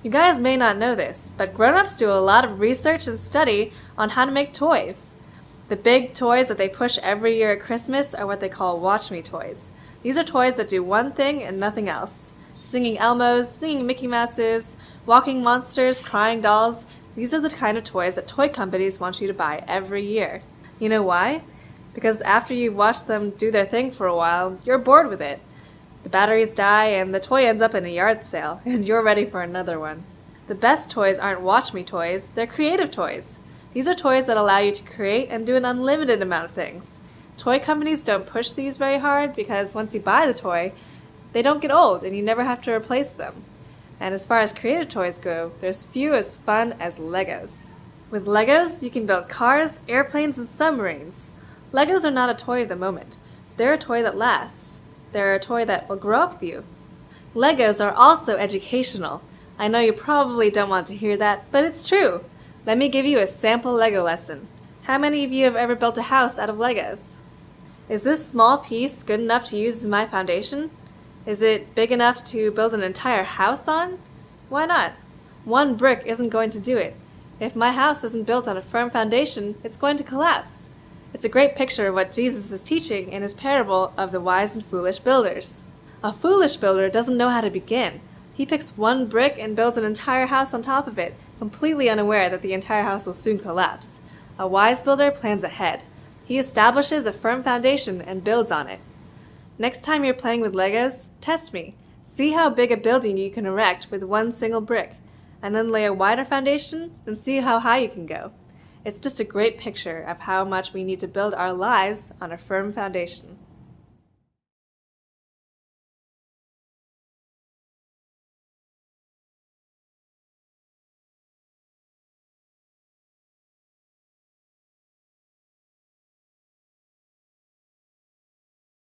You guys may not know this, but grown-ups do a lot of research and study on how to make toys. The big toys that they push every year at Christmas are what they call Watch Me toys. These are toys that do one thing and nothing else. Singing Elmos, singing Mickey Mouses, walking monsters, crying dolls. These are the kind of toys that toy companies want you to buy every year. You know why? Because after you've watched them do their thing for a while, you're bored with it. The batteries die and the toy ends up in a yard sale, and you're ready for another one. The best toys aren't Watch Me toys, they're creative toys. These are toys that allow you to create and do an unlimited amount of things. Toy companies don't push these very hard because once you buy the toy, they don't get old and you never have to replace them. And as far as creative toys go, there's few as fun as Legos. With Legos, you can build cars, airplanes, and submarines. Legos are not a toy of the moment. They're a toy that lasts. They're a toy that will grow up with you. Legos are also educational. I know you probably don't want to hear that, but it's true. Let me give you a sample Lego lesson. How many of you have ever built a house out of Legos? Is this small piece good enough to use as my foundation? Is it big enough to build an entire house on? Why not? One brick isn't going to do it. If my house isn't built on a firm foundation, it's going to collapse. It's a great picture of what Jesus is teaching in his parable of the wise and foolish builders. A foolish builder doesn't know how to begin. He picks one brick and builds an entire house on top of it, completely unaware that the entire house will soon collapse. A wise builder plans ahead. He establishes a firm foundation and builds on it. Next time you're playing with Legos, test me. See how big a building you can erect with one single brick, and then lay a wider foundation and see how high you can go. It's just a great picture of how much we need to build our lives on a firm foundation.